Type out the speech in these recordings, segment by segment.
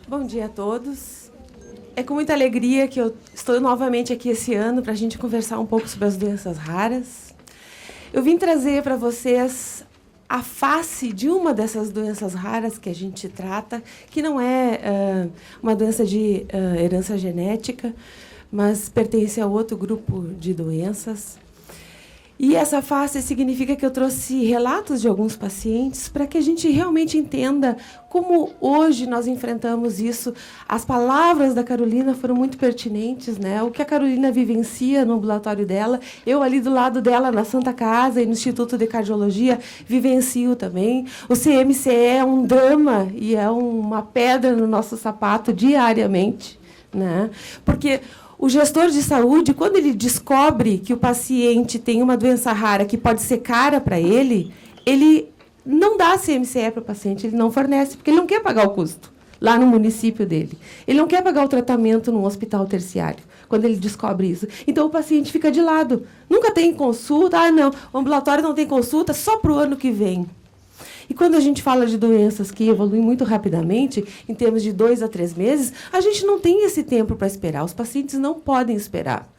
Bom dia a todos. É com muita alegria que eu estou novamente aqui esse ano para a gente conversar um pouco sobre as doenças raras. Eu vim trazer para vocês a face de uma dessas doenças raras que a gente trata, que não é uma doença de herança genética, mas pertence a outro grupo de doenças. E essa face significa que eu trouxe relatos de alguns pacientes para que a gente realmente entenda como hoje nós enfrentamos isso. As palavras da Carolina foram muito pertinentes, né? O que a Carolina vivencia no ambulatório dela, eu ali do lado dela na Santa Casa e no Instituto de Cardiologia vivencio também. O CMCE é um drama e é uma pedra no nosso sapato diariamente, né? Porque o gestor de saúde, quando ele descobre que o paciente tem uma doença rara que pode ser cara para ele não dá CMCE para o paciente, ele não fornece, porque ele não quer pagar o custo lá no município dele. Ele não quer pagar o tratamento num hospital terciário, quando ele descobre isso. Então, o paciente fica de lado. Nunca tem consulta. Ah, não, o ambulatório não tem consulta, só para o ano que vem. E quando a gente fala de doenças que evoluem muito rapidamente, em termos de 2 a 3 meses, a gente não tem esse tempo para esperar. Os pacientes não podem esperar.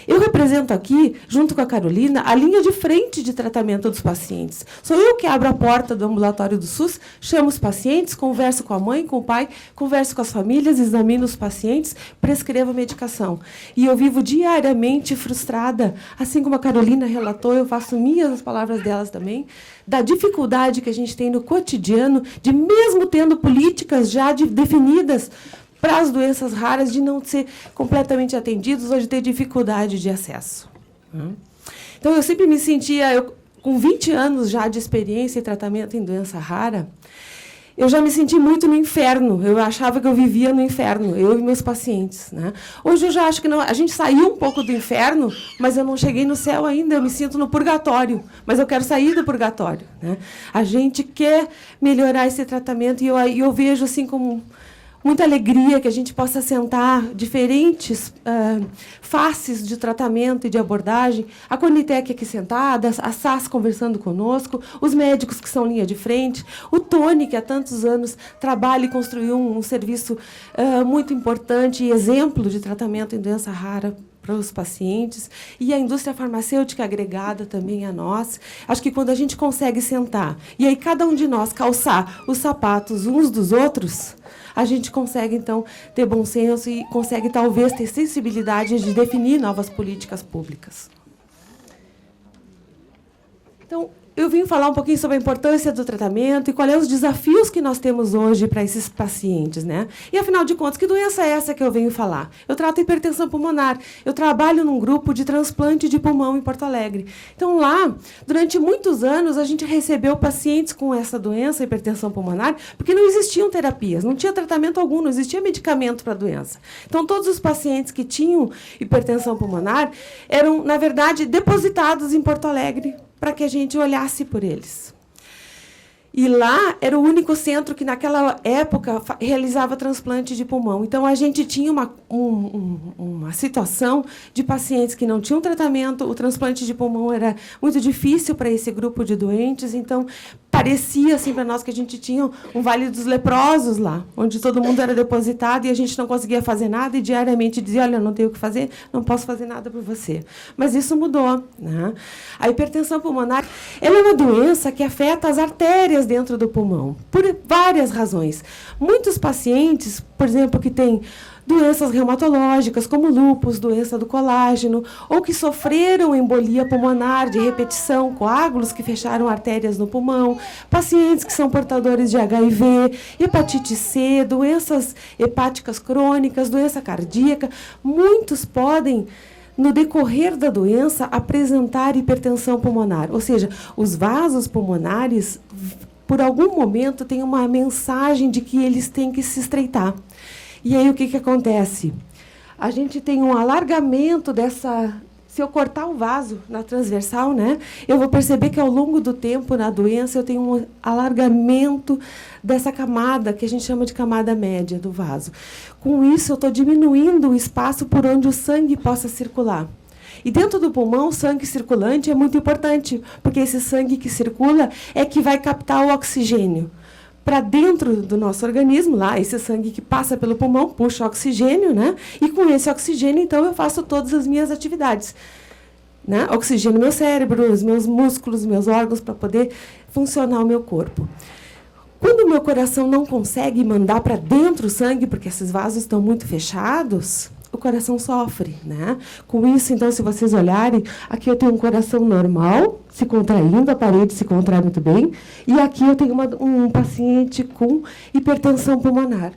Eu represento aqui, junto com a Carolina, a linha de frente de tratamento dos pacientes. Sou eu que abro a porta do ambulatório do SUS, chamo os pacientes, converso com a mãe, com o pai, converso com as famílias, examino os pacientes, prescrevo a medicação. E eu vivo diariamente frustrada, assim como a Carolina relatou, eu faço minhas as palavras delas também, da dificuldade que a gente tem no cotidiano, de mesmo tendo políticas já definidas para as doenças raras, de não ser completamente atendidos ou de ter dificuldade de acesso. Então, eu sempre me sentia, com 20 anos já de experiência em tratamento em doença rara, eu já me senti muito no inferno. Eu achava que eu vivia no inferno, eu e meus pacientes, né? Hoje eu já acho que não. A gente saiu um pouco do inferno, mas eu não cheguei no céu ainda. Eu me sinto no purgatório, mas eu quero sair do purgatório, né? A gente quer melhorar esse tratamento e eu vejo assim como muita alegria que a gente possa sentar diferentes faces de tratamento e de abordagem. A Conitec aqui sentada, a SAS conversando conosco, os médicos que são linha de frente, o Tony, que há tantos anos trabalha e construiu um serviço muito importante e exemplo de tratamento em doença rara para os pacientes, e a indústria farmacêutica agregada também a nós. Acho que quando a gente consegue sentar, e aí cada um de nós calçar os sapatos uns dos outros, a gente consegue, então, ter bom senso e consegue, talvez, ter sensibilidade de definir novas políticas públicas. Então, eu vim falar um pouquinho sobre a importância do tratamento e quais são os desafios que nós temos hoje para esses pacientes, né? E, afinal de contas, que doença é essa que eu venho falar? Eu trato hipertensão pulmonar. Eu trabalho num grupo de transplante de pulmão em Porto Alegre. Então, lá, durante muitos anos, a gente recebeu pacientes com essa doença, hipertensão pulmonar, porque não existiam terapias, não tinha tratamento algum, não existia medicamento para a doença. Então, todos os pacientes que tinham hipertensão pulmonar eram, na verdade, depositados em Porto Alegre, para que a gente olhasse por eles. E lá era o único centro que, naquela época, realizava transplante de pulmão. Então, a gente tinha uma situação de pacientes que não tinham tratamento, o transplante de pulmão era muito difícil para esse grupo de doentes, então, parecia assim, para nós que a gente tinha um Vale dos Leprosos lá, onde todo mundo era depositado e a gente não conseguia fazer nada e diariamente dizia, olha, eu não tenho o que fazer, não posso fazer nada por você. Mas isso mudou, né? A hipertensão pulmonar ela é uma doença que afeta as artérias dentro do pulmão, por várias razões. Muitos pacientes, por exemplo, que têm doenças reumatológicas, como lúpus, doença do colágeno, ou que sofreram embolia pulmonar de repetição, coágulos que fecharam artérias no pulmão, pacientes que são portadores de HIV, hepatite C, doenças hepáticas crônicas, doença cardíaca, muitos podem, no decorrer da doença, apresentar hipertensão pulmonar. Ou seja, os vasos pulmonares, por algum momento, têm uma mensagem de que eles têm que se estreitar. E aí, o que acontece? A gente tem um alargamento dessa... Se eu cortar o vaso na transversal, né, eu vou perceber que, ao longo do tempo, na doença, eu tenho um alargamento dessa camada, que a gente chama de camada média do vaso. Com isso, eu estou diminuindo o espaço por onde o sangue possa circular. E dentro do pulmão, o sangue circulante é muito importante, porque esse sangue que circula é que vai captar o oxigênio para dentro do nosso organismo, lá, esse sangue que passa pelo pulmão, puxa oxigênio, né? E com esse oxigênio, então, eu faço todas as minhas atividades. Né? Oxigênio meu cérebro, os meus músculos, meus órgãos, para poder funcionar o meu corpo. Quando o meu coração não consegue mandar para dentro o sangue, porque esses vasos estão muito fechados, o coração sofre. Né? Com isso, então, se vocês olharem, aqui eu tenho um coração normal, se contraindo, a parede se contrai muito bem, e aqui eu tenho um paciente com hipertensão pulmonar.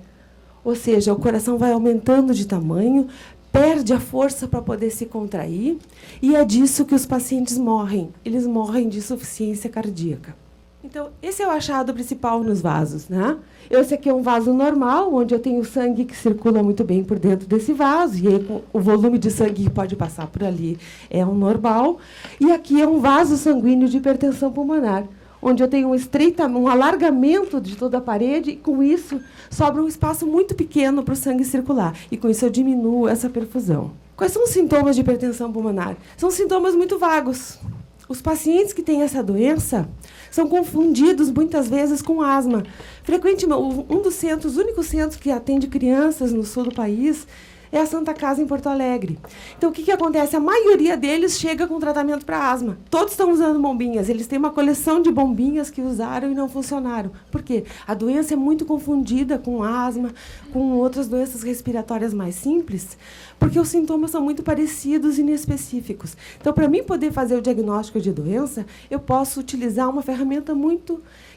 Ou seja, o coração vai aumentando de tamanho, perde a força para poder se contrair, e é disso que os pacientes morrem. Eles morrem de insuficiência cardíaca. Então, esse é o achado principal nos vasos. Né? Esse aqui é um vaso normal, onde eu tenho sangue que circula muito bem por dentro desse vaso, e aí, o volume de sangue que pode passar por ali é um normal. E aqui é um vaso sanguíneo de hipertensão pulmonar, onde eu tenho um alargamento de toda a parede, e com isso sobra um espaço muito pequeno para o sangue circular. E com isso eu diminuo essa perfusão. Quais são os sintomas de hipertensão pulmonar? São sintomas muito vagos. Os pacientes que têm essa doença são confundidos muitas vezes com asma. Frequentemente, um dos centros, os únicos centros que atende crianças no sul do país, é a Santa Casa, em Porto Alegre. Então, o que acontece? A maioria deles chega com tratamento para asma. Todos estão usando bombinhas. Eles têm uma coleção de bombinhas que usaram e não funcionaram. Por quê? A doença é muito confundida com asma, com outras doenças respiratórias mais simples, porque os sintomas são muito parecidos e inespecíficos. Então, para mim poder fazer o diagnóstico de doença, eu posso utilizar uma ferramenta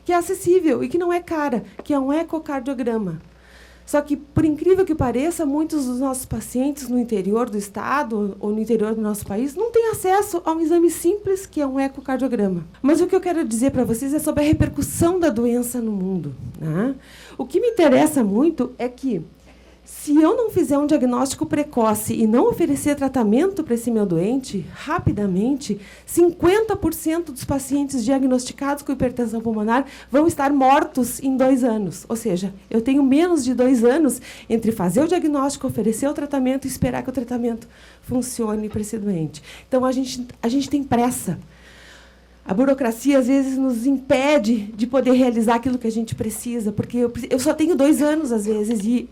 que é acessível e que não é cara, que é um ecocardiograma. Só que, por incrível que pareça, muitos dos nossos pacientes no interior do estado ou no interior do nosso país não têm acesso a um exame simples, que é um ecocardiograma. Mas o que eu quero dizer para vocês é sobre a repercussão da doença no mundo. Né? O que me interessa muito é que, se eu não fizer um diagnóstico precoce e não oferecer tratamento para esse meu doente, rapidamente, 50% dos pacientes diagnosticados com hipertensão pulmonar vão estar mortos em 2 anos. Ou seja, eu tenho menos de 2 anos entre fazer o diagnóstico, oferecer o tratamento e esperar que o tratamento funcione para esse doente. Então, a gente tem pressa. A burocracia, às vezes, nos impede de poder realizar aquilo que a gente precisa, porque eu só tenho 2 anos, às vezes, e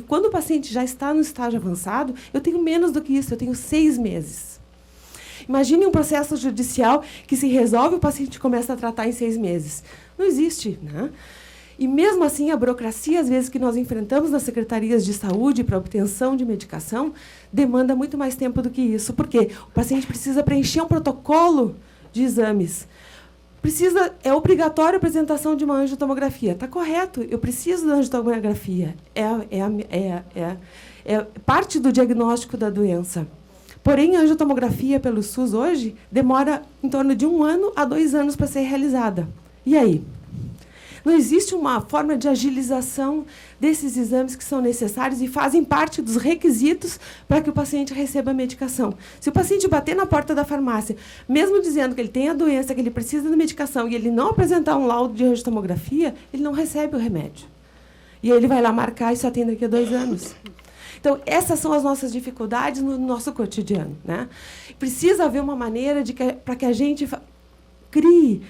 quando o paciente já está no estágio avançado, eu tenho menos do que isso, eu tenho 6 meses. Imagine um processo judicial que se resolve, o paciente começa a tratar em 6 meses. Não existe, né? E, mesmo assim, a burocracia, às vezes, que nós enfrentamos nas secretarias de saúde para obtenção de medicação, demanda muito mais tempo do que isso. Por quê? O paciente precisa preencher um protocolo de exames. É obrigatório a apresentação de uma angiotomografia. Está correto, eu preciso da angiotomografia. É parte do diagnóstico da doença. Porém, a angiotomografia pelo SUS hoje demora em torno de 1 ano a 2 anos para ser realizada. E aí? Não existe uma forma de agilização desses exames que são necessários e fazem parte dos requisitos para que o paciente receba a medicação. Se o paciente bater na porta da farmácia, mesmo dizendo que ele tem a doença, que ele precisa da medicação, e ele não apresentar um laudo de angiotomografia, ele não recebe o remédio. E aí ele vai lá marcar e só tem daqui a 2 anos. Então, essas são as nossas dificuldades no nosso cotidiano. Né? Precisa haver uma maneira para que a gente crie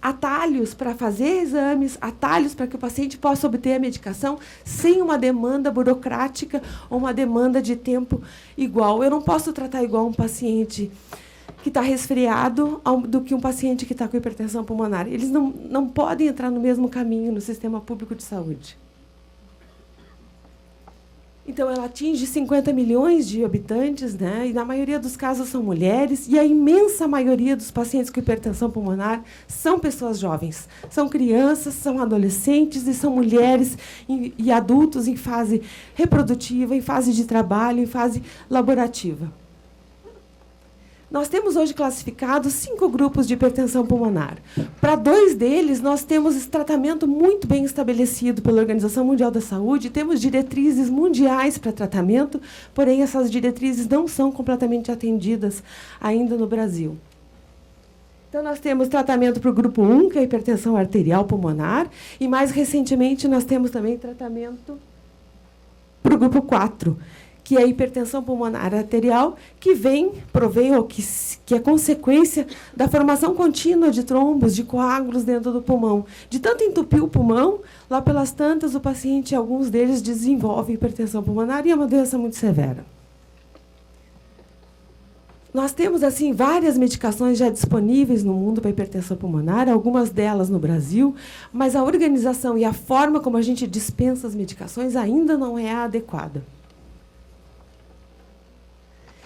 atalhos para fazer exames, atalhos para que o paciente possa obter a medicação sem uma demanda burocrática ou uma demanda de tempo igual. Eu não posso tratar igual um paciente que está resfriado do que um paciente que está com hipertensão pulmonar. Eles não podem entrar no mesmo caminho no sistema público de saúde. Então, ela atinge 50 milhões de habitantes, né? E, na maioria dos casos, são mulheres. E a imensa maioria dos pacientes com hipertensão pulmonar são pessoas jovens. São crianças, são adolescentes e são mulheres e adultos em fase reprodutiva, em fase de trabalho, em fase laborativa. Nós temos hoje classificados 5 grupos de hipertensão pulmonar. Para 2 deles, nós temos esse tratamento muito bem estabelecido pela Organização Mundial da Saúde, temos diretrizes mundiais para tratamento, porém, essas diretrizes não são completamente atendidas ainda no Brasil. Então, nós temos tratamento para o grupo 1, que é a hipertensão arterial pulmonar, e, mais recentemente, nós temos também tratamento para o grupo 4, que é a hipertensão pulmonar arterial, que provém ou que é consequência da formação contínua de trombos, de coágulos dentro do pulmão. De tanto entupir o pulmão, lá pelas tantas, o paciente, alguns deles, desenvolvem hipertensão pulmonar e é uma doença muito severa. Nós temos, assim, várias medicações já disponíveis no mundo para hipertensão pulmonar, algumas delas no Brasil, mas a organização e a forma como a gente dispensa as medicações ainda não é a adequada.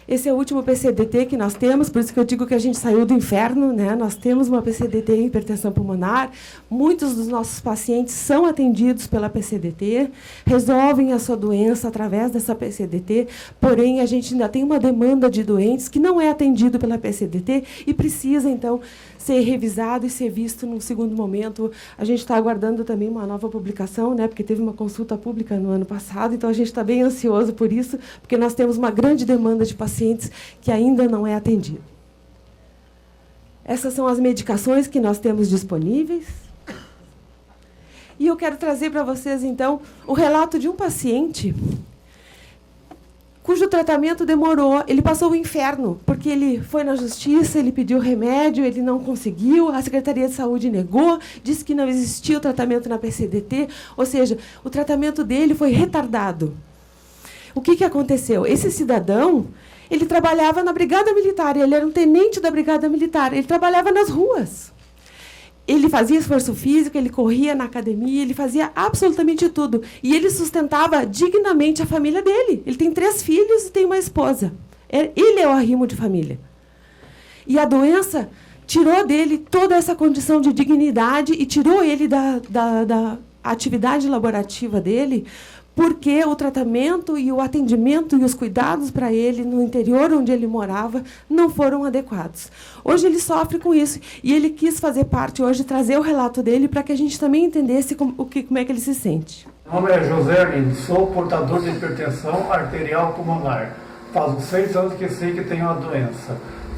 Esse é o último PCDT que nós temos, por isso que eu digo que a gente saiu do inferno, né? Nós temos uma PCDT em hipertensão pulmonar, muitos dos nossos pacientes são atendidos pela PCDT, resolvem a sua doença através dessa PCDT, porém, a gente ainda tem uma demanda de doentes que não é atendido pela PCDT e precisa, então, ser revisado e ser visto num segundo momento. A gente está aguardando também uma nova publicação, né, porque teve uma consulta pública no ano passado, então a gente está bem ansioso por isso, porque nós temos uma grande demanda de pacientes que ainda não é atendido. Essas são as medicações que nós temos disponíveis. E eu quero trazer para vocês, então, o relato de um paciente cujo tratamento demorou, ele passou o inferno, porque ele foi na justiça, ele pediu remédio, ele não conseguiu, a Secretaria de Saúde negou, disse que não existia o tratamento na PCDT, ou seja, o tratamento dele foi retardado. O que aconteceu? Esse cidadão, ele trabalhava na Brigada Militar, ele era um tenente da Brigada Militar, ele trabalhava nas ruas. Ele fazia esforço físico, ele corria na academia, ele fazia absolutamente tudo. E ele sustentava dignamente a família dele. Ele tem 3 filhos e tem uma esposa. Ele é o arrimo de família. E a doença tirou dele toda essa condição de dignidade e tirou ele da atividade laborativa dele, porque o tratamento e o atendimento e os cuidados para ele no interior onde ele morava não foram adequados. Hoje ele sofre com isso e ele quis fazer parte hoje, trazer o relato dele para que a gente também entendesse como é que ele se sente. Meu nome é José Arlindo, sou portador de hipertensão arterial pulmonar. Faz 6 anos que sei que tenho a doença.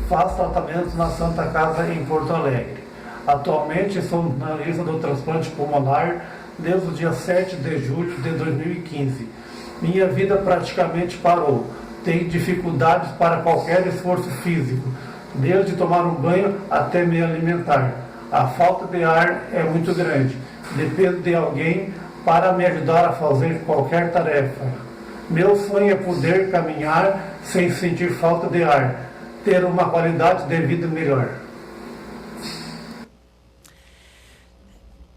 Faço tratamento na Santa Casa em Porto Alegre. Atualmente sou na lista do transplante pulmonar desde o dia 7 de julho de 2015. Minha vida praticamente parou. Tenho dificuldades para qualquer esforço físico, desde tomar um banho até me alimentar. A falta de ar é muito grande. Dependo de alguém para me ajudar a fazer qualquer tarefa. Meu sonho é poder caminhar sem sentir falta de ar, ter uma qualidade de vida melhor.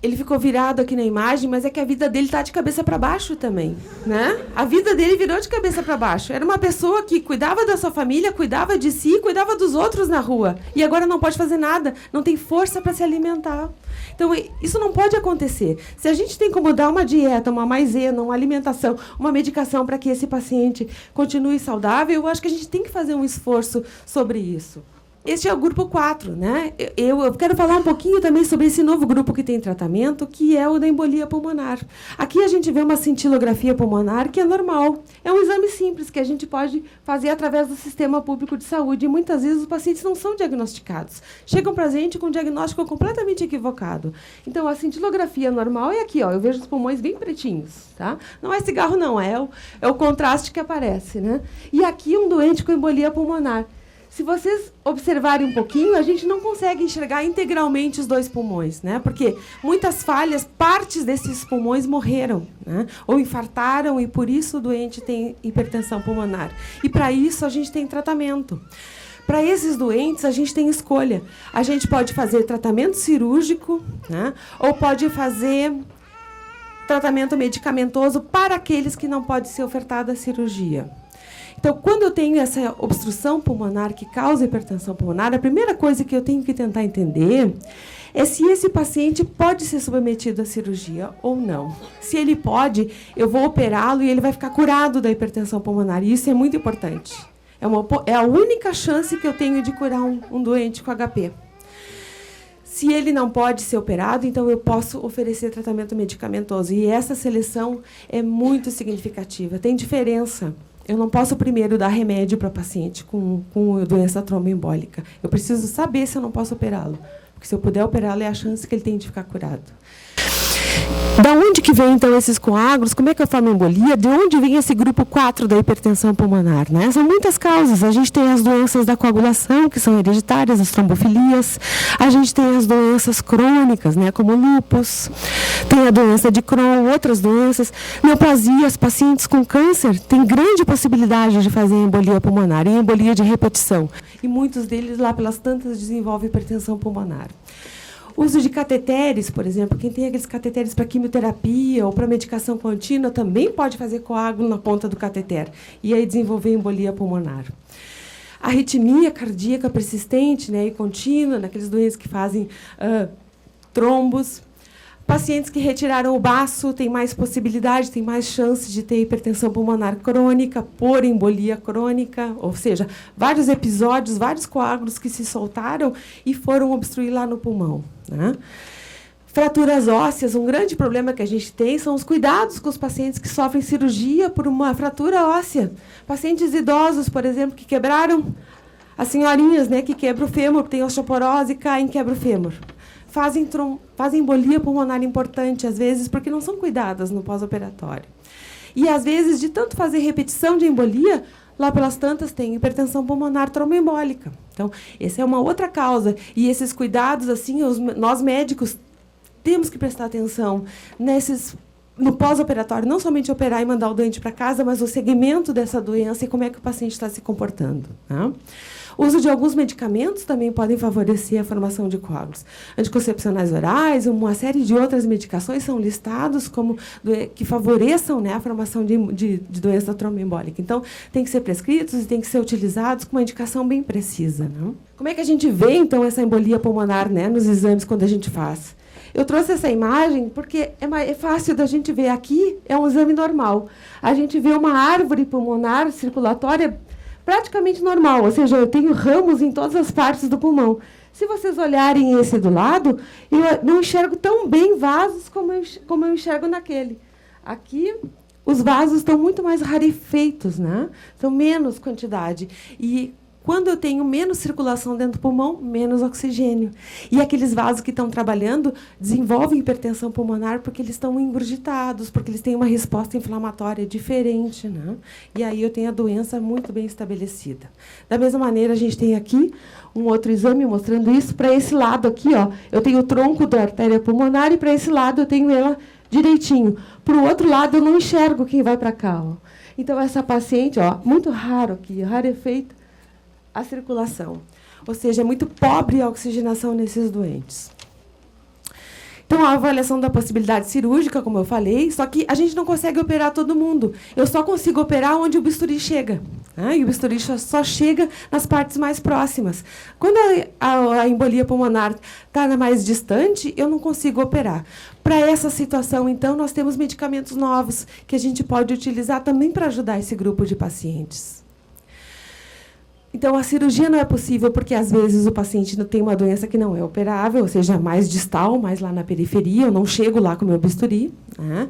Ele ficou virado aqui na imagem, mas é que a vida dele está de cabeça para baixo também, né? A vida dele virou de cabeça para baixo. Era uma pessoa que cuidava da sua família, cuidava de si, cuidava dos outros na rua. E agora não pode fazer nada, não tem força para se alimentar. Então, isso não pode acontecer. Se a gente tem como dar uma dieta, uma maisena, uma alimentação, uma medicação para que esse paciente continue saudável, eu acho que a gente tem que fazer um esforço sobre isso. Este é o grupo 4, né? Eu quero falar um pouquinho também sobre esse novo grupo que tem tratamento, que é o da embolia pulmonar. Aqui a gente vê uma cintilografia pulmonar, que é normal. É um exame simples que a gente pode fazer através do sistema público de saúde. E muitas vezes os pacientes não são diagnosticados. Chegam para a gente com um diagnóstico completamente equivocado. Então, a cintilografia normal é aqui, ó. Eu vejo os pulmões bem pretinhos, tá? Não é cigarro, não. É o contraste que aparece, né? E aqui um doente com embolia pulmonar. Se vocês observarem um pouquinho, a gente não consegue enxergar integralmente os 2 pulmões, né? Porque muitas falhas, partes desses pulmões morreram, né? Ou infartaram, e por isso o doente tem hipertensão pulmonar. E para isso a gente tem tratamento. Para esses doentes, a gente tem escolha. A gente pode fazer tratamento cirúrgico, né? Ou pode fazer tratamento medicamentoso para aqueles que não pode ser ofertada a cirurgia. Então, quando eu tenho essa obstrução pulmonar que causa hipertensão pulmonar, a primeira coisa que eu tenho que tentar entender é se esse paciente pode ser submetido à cirurgia ou não. Se ele pode, eu vou operá-lo e ele vai ficar curado da hipertensão pulmonar. E isso é muito importante. É a única chance que eu tenho de curar um doente com HP. Se ele não pode ser operado, então eu posso oferecer tratamento medicamentoso. E essa seleção é muito significativa. Tem diferença. Eu não posso primeiro dar remédio para paciente com doença tromboembólica. Eu preciso saber se eu não posso operá-lo. Porque se eu puder operá-lo, é a chance que ele tem de ficar curado. Da onde que vem, então, esses coágulos? Como é que eu formo embolia? De onde vem esse grupo 4 da hipertensão pulmonar? Né? São muitas causas. A gente tem as doenças da coagulação, que são hereditárias, as trombofilias. A gente tem as doenças crônicas, né, como lúpus. Tem a doença de Crohn, outras doenças. Neoplasias, pacientes com câncer têm grande possibilidade de fazer embolia pulmonar e embolia de repetição. E muitos deles, lá pelas tantas, desenvolvem hipertensão pulmonar. O uso de cateteres, por exemplo, quem tem aqueles cateteres para quimioterapia ou para medicação contínua também pode fazer coágulo na ponta do cateter e aí desenvolver embolia pulmonar. Arritmia cardíaca persistente, né, e contínua, naqueles doentes que fazem trombos. Pacientes que retiraram o baço têm mais possibilidade, têm mais chance de ter hipertensão pulmonar crônica por embolia crônica, ou seja, vários episódios, vários coágulos que se soltaram e foram obstruir lá no pulmão. Né? Fraturas ósseas, um grande problema que a gente tem são os cuidados com os pacientes que sofrem cirurgia por uma fratura óssea. Pacientes idosos, por exemplo, que quebraram, as senhorinhas, né, que quebram o fêmur, tem osteoporose e caem, quebram o fêmur. Fazem embolia pulmonar importante, às vezes, porque não são cuidadas no pós-operatório. E, às vezes, de tanto fazer repetição de embolia, lá pelas tantas tem hipertensão pulmonar tromboembólica. Então, essa é uma outra causa. E esses cuidados, assim, nós médicos temos que prestar atenção no pós-operatório, não somente operar e mandar o doente para casa, mas o segmento dessa doença e como é que o paciente está se comportando. Né? O uso de alguns medicamentos também podem favorecer a formação de coágulos. Anticoncepcionais orais, uma série de outras medicações são listados como que favoreçam, né, a formação de doença tromboembólica. Então, tem que ser prescritos e tem que ser utilizados com uma indicação bem precisa. Né? Como é que a gente vê, então, essa embolia pulmonar, né, nos exames quando a gente faz? Eu trouxe essa imagem porque é fácil da gente ver. Aqui é um exame normal. A gente vê uma árvore pulmonar circulatória praticamente normal, ou seja, eu tenho ramos em todas as partes do pulmão. Se vocês olharem esse do lado, eu não enxergo tão bem vasos como eu enxergo naquele. Aqui, os vasos estão muito mais rarefeitos, né? São menos quantidade. E quando eu tenho menos circulação dentro do pulmão, menos oxigênio. E aqueles vasos que estão trabalhando desenvolvem hipertensão pulmonar porque eles estão engurgitados, porque eles têm uma resposta inflamatória diferente. Né? E aí eu tenho a doença muito bem estabelecida. Da mesma maneira, a gente tem aqui um outro exame mostrando isso. Para esse lado aqui, ó, eu tenho o tronco da artéria pulmonar e para esse lado eu tenho ela direitinho. Para o outro lado, eu não enxergo quem vai para cá. Ó. Então, essa paciente, ó, muito raro aqui, rarefeita a circulação. Ou seja, é muito pobre a oxigenação nesses doentes. Então, a avaliação da possibilidade cirúrgica, como eu falei, só que a gente não consegue operar todo mundo. Eu só consigo operar onde o bisturi chega. Né? E o bisturi só chega nas partes mais próximas. Quando a embolia pulmonar está mais distante, eu não consigo operar. Para essa situação, então, nós temos medicamentos novos que a gente pode utilizar também para ajudar esse grupo de pacientes. Então, a cirurgia não é possível porque, às vezes, o paciente tem uma doença que não é operável, ou seja, mais distal, mais lá na periferia, eu não chego lá com o meu bisturi. Né?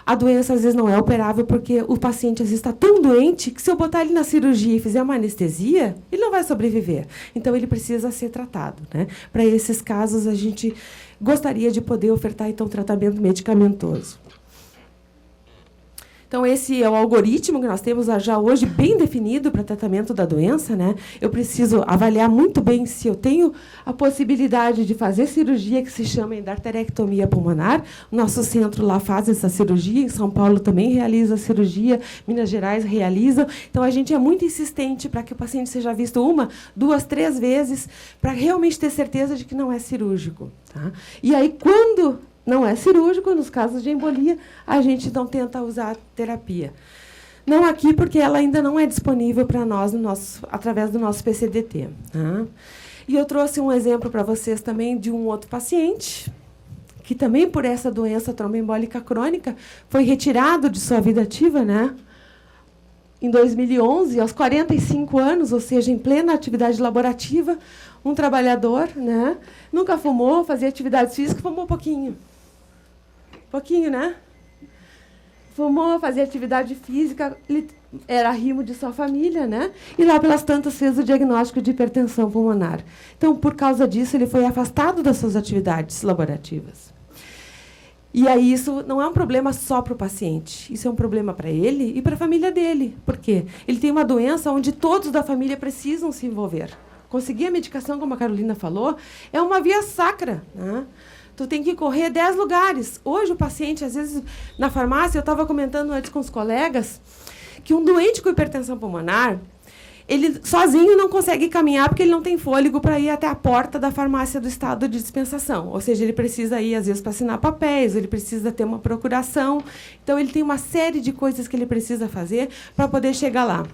A doença, às vezes, não é operável porque o paciente, às vezes, está tão doente que, se eu botar ele na cirurgia e fizer uma anestesia, ele não vai sobreviver. Então, ele precisa ser tratado. Né? Para esses casos, a gente gostaria de poder ofertar, então, tratamento medicamentoso. Então, esse é o algoritmo que nós temos já hoje bem definido para tratamento da doença. Né? Eu preciso avaliar muito bem se eu tenho a possibilidade de fazer cirurgia, que se chama endarterectomia pulmonar. O nosso centro lá faz essa cirurgia, em São Paulo também realiza a cirurgia, Minas Gerais realiza. Então, a gente é muito insistente para que o paciente seja visto 1, 2, 3 vezes, para realmente ter certeza de que não é cirúrgico. Tá? E aí, quando não é cirúrgico, nos casos de embolia, a gente então tenta usar terapia. Não aqui, porque ela ainda não é disponível para nós através do nosso PCDT. Tá? E eu trouxe um exemplo para vocês também de um outro paciente, que também por essa doença tromboembólica crônica foi retirado de sua vida ativa, né? Em 2011, aos 45 anos, ou seja, em plena atividade laborativa, um trabalhador, né? Nunca fumou, fazia atividade física, fumou pouquinho. Pouquinho, né? Fumou, fazia atividade física, era arrimo de sua família, né? E lá pelas tantas fez o diagnóstico de hipertensão pulmonar. Então, por causa disso, ele foi afastado das suas atividades laborativas. E aí isso não é um problema só para o paciente, isso é um problema para ele e para a família dele. Por quê? Ele tem uma doença onde todos da família precisam se envolver. Conseguir a medicação, como a Carolina falou, é uma via sacra, né? Tu tem que correr 10 lugares. Hoje o paciente, às vezes, na farmácia, eu estava comentando antes com os colegas, que um doente com hipertensão pulmonar, ele sozinho não consegue caminhar porque ele não tem fôlego para ir até a porta da farmácia do estado de dispensação. Ou seja, ele precisa ir, às vezes, para assinar papéis, ele precisa ter uma procuração. Então, ele tem uma série de coisas que ele precisa fazer para poder chegar lá.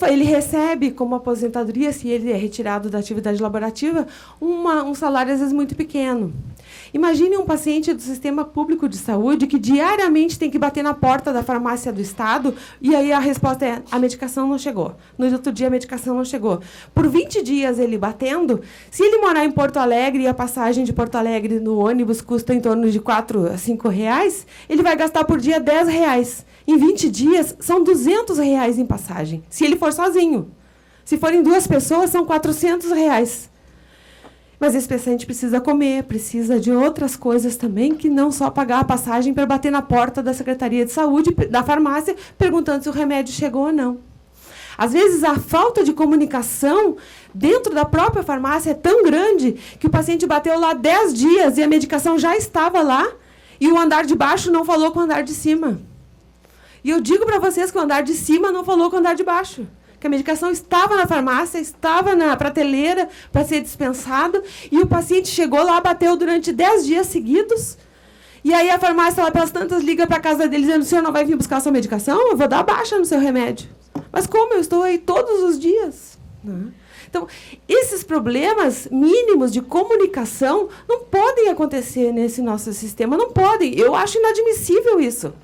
Ele recebe, como aposentadoria, se ele é retirado da atividade laborativa, um salário, às vezes, muito pequeno. Imagine um paciente do sistema público de saúde que diariamente tem que bater na porta da farmácia do Estado e aí a resposta é: a medicação não chegou. No outro dia, a medicação não chegou. Por 20 dias ele batendo, se ele morar em Porto Alegre e a passagem de Porto Alegre no ônibus custa em torno de R$4 a R$5, ele vai gastar por dia R$10. Em 20 dias, são R$200 em passagem, se ele for sozinho. Se forem 2 pessoas, são R$400. Mas esse paciente precisa comer, precisa de outras coisas também, que não só pagar a passagem para bater na porta da Secretaria de Saúde, da farmácia, perguntando se o remédio chegou ou não. Às vezes, a falta de comunicação dentro da própria farmácia é tão grande que o paciente bateu lá 10 dias e a medicação já estava lá e o andar de baixo não falou com o andar de cima. E eu digo para vocês que o andar de cima não falou com o andar de baixo. Que a medicação estava na farmácia, estava na prateleira para ser dispensada, e o paciente chegou lá, bateu durante 10 dias seguidos, e aí a farmácia, lá pelas tantas, liga para a casa dele dizendo: o senhor não vai vir buscar a sua medicação? Eu vou dar baixa no seu remédio. Mas como? Eu estou aí todos os dias. Então, esses problemas mínimos de comunicação não podem acontecer nesse nosso sistema, não podem. Eu acho inadmissível isso.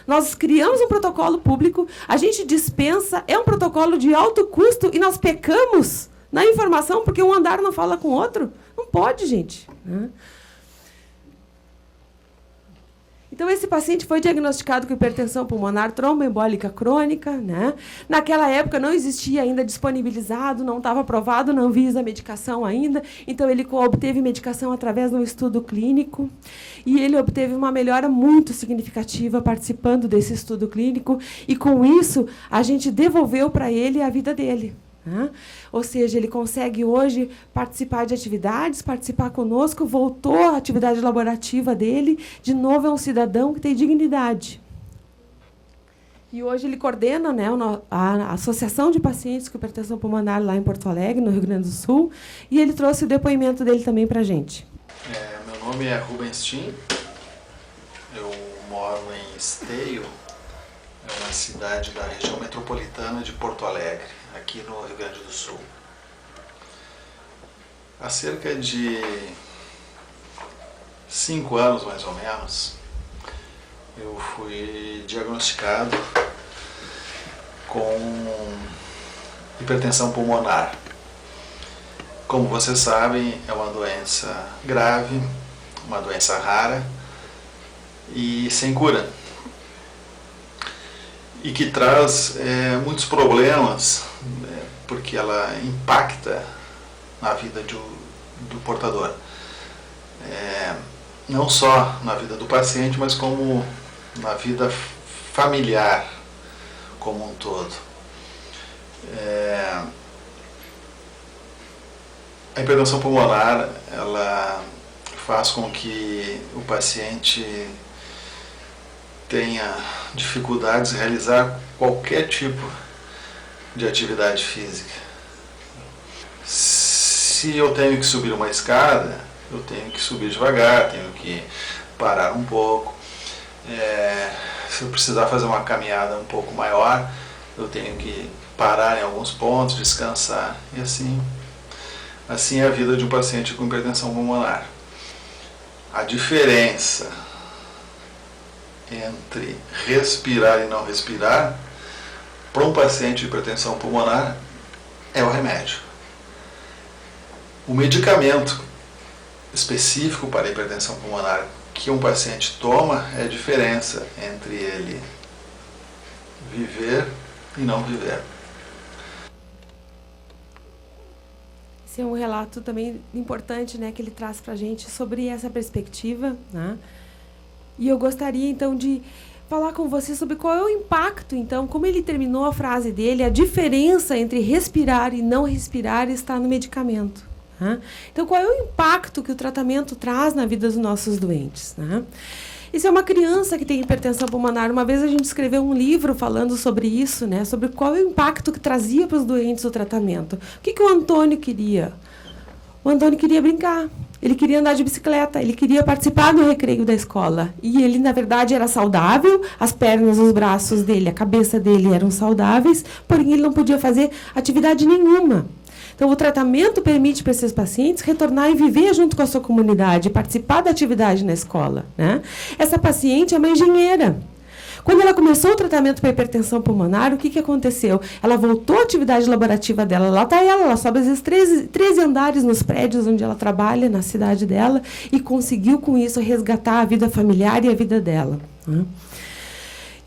Nós criamos um protocolo público, a gente dispensa, é um protocolo de alto custo e nós pecamos na informação porque um andar não fala com o outro. Não pode, gente. Então, esse paciente foi diagnosticado com hipertensão pulmonar tromboembólica crônica, né? Naquela época não existia ainda disponibilizado, não estava aprovado, não visa a medicação ainda. Então, ele obteve medicação através de um estudo clínico. E ele obteve uma melhora muito significativa participando desse estudo clínico. E, com isso, a gente devolveu para ele a vida dele. Ou seja, ele consegue hoje participar de atividades, participar conosco, voltou à atividade laborativa dele, de novo é um cidadão que tem dignidade. E hoje ele coordena, né, a Associação de Pacientes com Hipertensão Pulmonar lá em Porto Alegre, no Rio Grande do Sul, e ele trouxe o depoimento dele também para a gente. Meu nome é Rubens Tim, eu moro em Esteio, é uma cidade da região metropolitana de Porto Alegre, aqui no Rio Grande do Sul. Há cerca de 5 anos, mais ou menos, eu fui diagnosticado com hipertensão pulmonar. Como vocês sabem, é uma doença grave, uma doença rara e sem cura. E que traz muitos problemas, porque ela impacta na vida do portador. Não só na vida do paciente, mas como na vida familiar como um todo. A hipertensão pulmonar, ela faz com que o paciente tenha dificuldades em realizar qualquer tipo de atividade física. Se eu tenho que subir uma escada, eu tenho que subir devagar, tenho que parar um pouco. Se eu precisar fazer uma caminhada um pouco maior, eu tenho que parar em alguns pontos, descansar, e assim é a vida de um paciente com hipertensão pulmonar. A diferença entre respirar e não respirar, para um paciente de hipertensão pulmonar, é o remédio. O medicamento específico para a hipertensão pulmonar que um paciente toma é a diferença entre ele viver e não viver. Esse é um relato também importante, né, que ele traz para a gente sobre essa perspectiva, né? E eu gostaria, então, de falar com você sobre qual é o impacto, então, como ele terminou a frase dele, a diferença entre respirar e não respirar está no medicamento. Né? Então, qual é o impacto que o tratamento traz na vida dos nossos doentes? Né? Isso é uma criança que tem hipertensão pulmonar. Uma vez a gente escreveu um livro falando sobre isso, né? Sobre qual é o impacto que trazia para os doentes o tratamento. O que o Antônio queria? O Antônio queria brincar, ele queria andar de bicicleta, ele queria participar do recreio da escola. E ele, na verdade, era saudável, as pernas, os braços dele, a cabeça dele eram saudáveis, porém ele não podia fazer atividade nenhuma. Então, o tratamento permite para esses pacientes retornar e viver junto com a sua comunidade, participar da atividade na escola. Né? Essa paciente é uma engenheira. Quando ela começou o tratamento para hipertensão pulmonar, o que aconteceu? Ela voltou à atividade laborativa dela. Lá está ela sobe às vezes 13 andares nos prédios onde ela trabalha, na cidade dela, e conseguiu, com isso, resgatar a vida familiar e a vida dela. Né?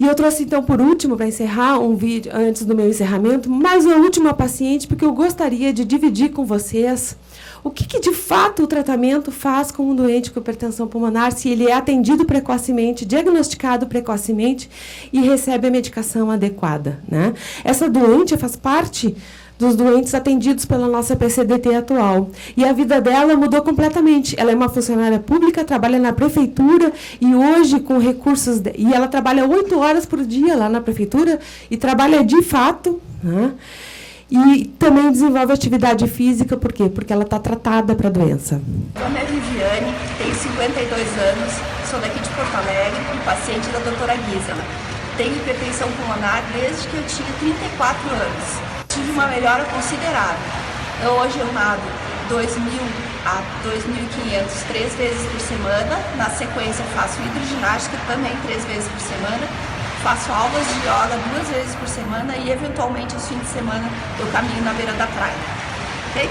E eu trouxe, então, por último, para encerrar um vídeo, antes do meu encerramento, mais uma última paciente, porque eu gostaria de dividir com vocês o que de fato o tratamento faz com um doente com hipertensão pulmonar, se ele é atendido precocemente, diagnosticado precocemente e recebe a medicação adequada. Né? Essa doente faz parte dos doentes atendidos pela nossa PCDT atual. E a vida dela mudou completamente. Ela é uma funcionária pública, trabalha na prefeitura e hoje com recursos... E ela trabalha 8 horas por dia lá na prefeitura e trabalha de fato, né? E também desenvolve atividade física, por quê? Porque ela está tratada para a doença. Meu nome é Viviane, tenho 52 anos, sou daqui de Porto Alegre e paciente da doutora Gisela. Tenho hipertensão pulmonar desde que eu tinha 34 anos. Tive uma melhora considerável. Hoje eu nado 2.000 a 2.500 3 vezes por semana. Na sequência faço hidroginástica também 3 vezes por semana. Faço aulas de yoga 2 vezes por semana e, eventualmente, aos fins de semana, eu caminho na beira da praia. Ok?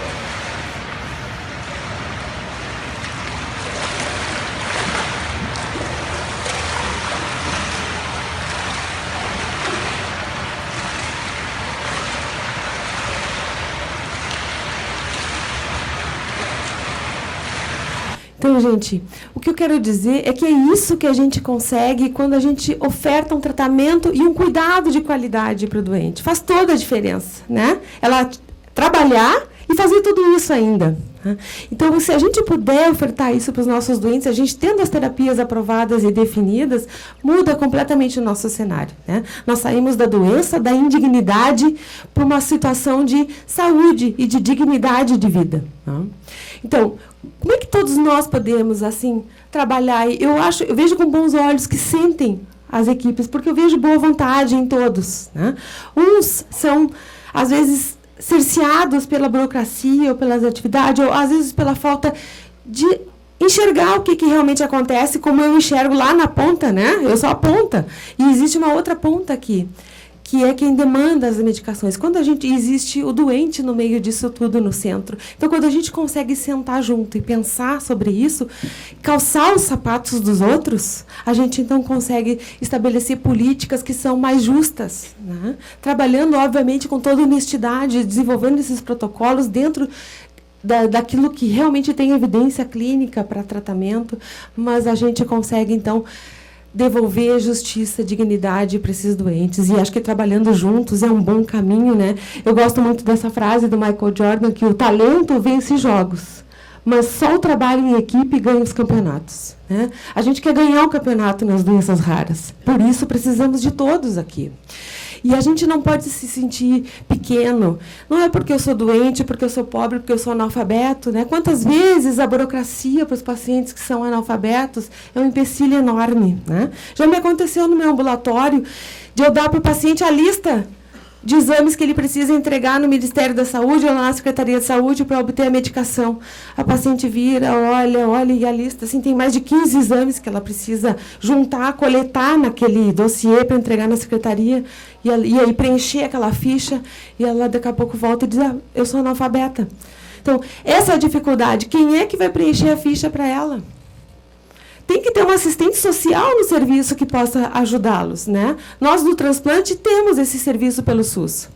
Então, gente, o que eu quero dizer é que é isso que a gente consegue quando a gente oferta um tratamento e um cuidado de qualidade para o doente. Faz toda a diferença, né? Ela trabalhar e fazer tudo isso ainda. Né? Então, se a gente puder ofertar isso para os nossos doentes, a gente tendo as terapias aprovadas e definidas, muda completamente o nosso cenário. Né? Nós saímos da doença, da indignidade, para uma situação de saúde e de dignidade de vida. Né? Então, como é que todos nós podemos, assim, trabalhar? Eu vejo com bons olhos que sentem as equipes, porque eu vejo boa vontade em todos. Né? Uns são, às vezes, cerceados pela burocracia ou pelas atividades, ou, às vezes, pela falta de enxergar o que realmente acontece, como eu enxergo lá na ponta, né? Eu sou a ponta. E existe uma outra ponta aqui, que é quem demanda as medicações. Quando a gente existe o doente no meio disso tudo no centro. Então, quando a gente consegue sentar junto e pensar sobre isso, calçar os sapatos dos outros, a gente então consegue estabelecer políticas que são mais justas, né? Trabalhando, obviamente, com toda honestidade, desenvolvendo esses protocolos dentro daquilo que realmente tem evidência clínica para tratamento, mas a gente consegue, então, devolver justiça, dignidade para esses doentes. E acho que trabalhando juntos é um bom caminho, né? Eu gosto muito dessa frase do Michael Jordan, que o talento vence jogos, mas só o trabalho em equipe ganha os campeonatos. Né? A gente quer ganhar o campeonato nas doenças raras. Por isso, precisamos de todos aqui. E a gente não pode se sentir pequeno. Não é porque eu sou doente, porque eu sou pobre, porque eu sou analfabeto. Né? Quantas vezes a burocracia para os pacientes que são analfabetos é um empecilho enorme. Né? Já me aconteceu no meu ambulatório de eu dar para o paciente a lista de exames que ele precisa entregar no Ministério da Saúde ou na Secretaria de Saúde para obter a medicação. A paciente vira, olha, e a lista, assim, tem mais de 15 exames que ela precisa juntar, coletar naquele dossiê para entregar na secretaria, e aí preencher aquela ficha, e ela daqui a pouco volta e diz, eu sou analfabeta. Então, essa é a dificuldade. Quem é que vai preencher a ficha para ela? Tem que ter um assistente social no serviço que possa ajudá-los. Né? Nós, do transplante, temos esse serviço pelo SUS.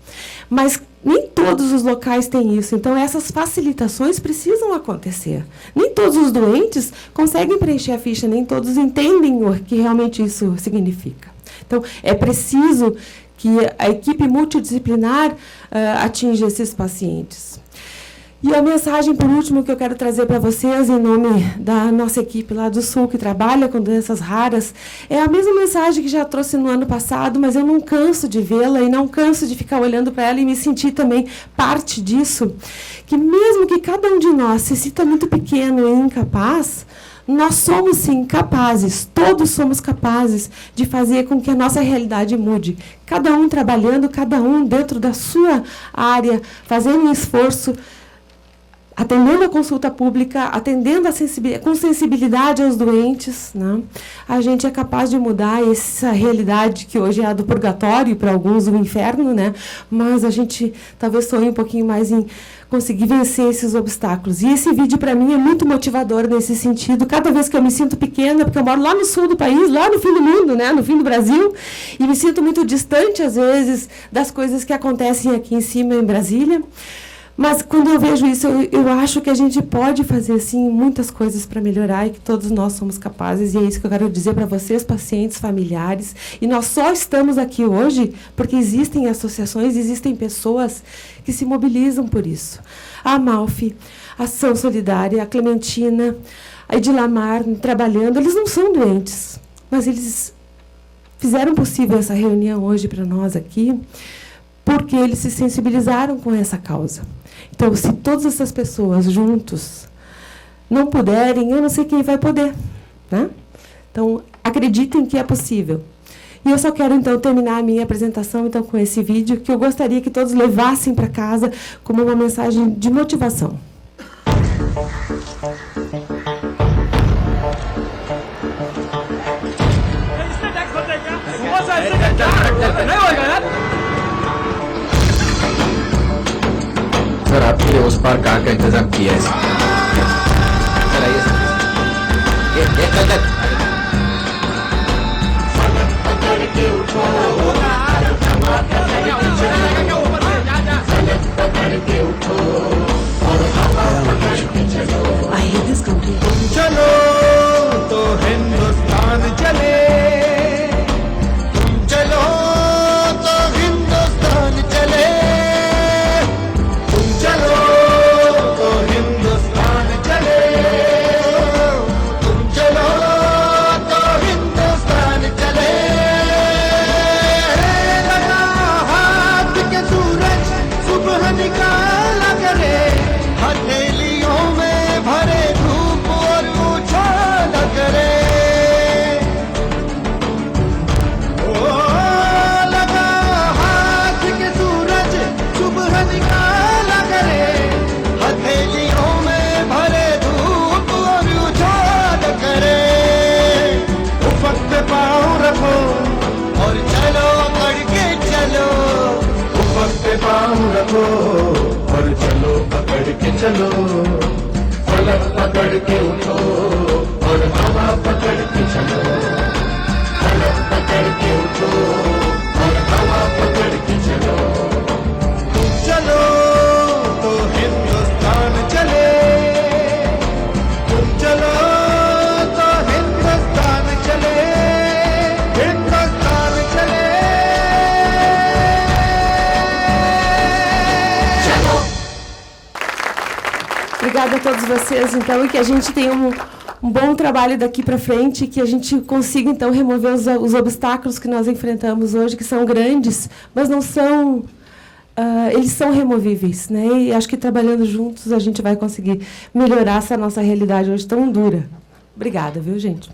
Mas Nem todos os locais têm isso, então essas facilitações precisam acontecer. Nem todos os doentes conseguem preencher a ficha, nem todos entendem o que realmente isso significa. Então, é preciso que a equipe multidisciplinar atinja esses pacientes. E a mensagem, por último, que eu quero trazer para vocês, em nome da nossa equipe lá do Sul, que trabalha com doenças raras, é a mesma mensagem que já trouxe no ano passado, mas eu não canso de vê-la e não canso de ficar olhando para ela e me sentir também parte disso, que mesmo que cada um de nós se sinta muito pequeno e incapaz, nós somos, sim, capazes, todos somos capazes de fazer com que a nossa realidade mude. Cada um trabalhando, cada um dentro da sua área, fazendo um esforço, atendendo a consulta pública, atendendo com sensibilidade aos doentes, né? A gente é capaz de mudar essa realidade que hoje é a do purgatório, e para alguns o inferno, né? Mas a gente talvez sonhe um pouquinho mais em conseguir vencer esses obstáculos. E esse vídeo, para mim, é muito motivador nesse sentido. Cada vez que eu me sinto pequena, porque eu moro lá no sul do país, lá no fim do mundo, né? No fim do Brasil, e me sinto muito distante, às vezes, das coisas que acontecem aqui em cima, em Brasília. Mas, quando eu vejo isso, eu acho que a gente pode fazer, sim, muitas coisas para melhorar e que todos nós somos capazes. E é isso que eu quero dizer para vocês, pacientes, familiares. E nós só estamos aqui hoje porque existem associações, existem pessoas que se mobilizam por isso. A Amalfi, a Ação Solidária, a Clementina, a Edilamar, trabalhando. Eles não são doentes, mas eles fizeram possível essa reunião hoje para nós aqui, porque eles se sensibilizaram com essa causa. Então, se todas essas pessoas juntos não puderem, eu não sei quem vai poder, né? Então, acreditem que é possível. E eu só quero, então, terminar a minha apresentação então, com esse vídeo, que eu gostaria que todos levassem para casa como uma mensagem de motivação. Sir आपके लिए उस पार कार का इंतजाम किया है सर आइए चलो तो हिंदुस्तान चले चलो तो हिंदुस्तान चले चलो तो हिंदुस्तान चले चलो तो हिंदुस्तान चले लगा हाथ के सूरज सुबह निकाला करे हथेलियों में भरे धूप और उछाला करे ओ लगा हाथ के सूरज सुबह निकाला करे हथेलियों में भरे धूप और उछाला करे उफक पे पाँव रखो और चलो पकड़ के चलो उफक पे पाँव रखो और चलो पकड़ के चलो फलक पकड़ के उठो और हवा पकड़ के चलो फलक पकड़ के उठो और हवा पकड़ के चलो चलो तो हिंदुस्तान चले चलो तो हिंदुस्तान चले हिंदुस्तान चले चलो Obrigada a todos vocês, então, e que a gente tenha um bom trabalho daqui para frente, que a gente consiga, então, remover os obstáculos que nós enfrentamos hoje, que são grandes, mas não são... eles são removíveis, né? E acho que trabalhando juntos a gente vai conseguir melhorar essa nossa realidade hoje tão dura. Obrigada, viu, gente?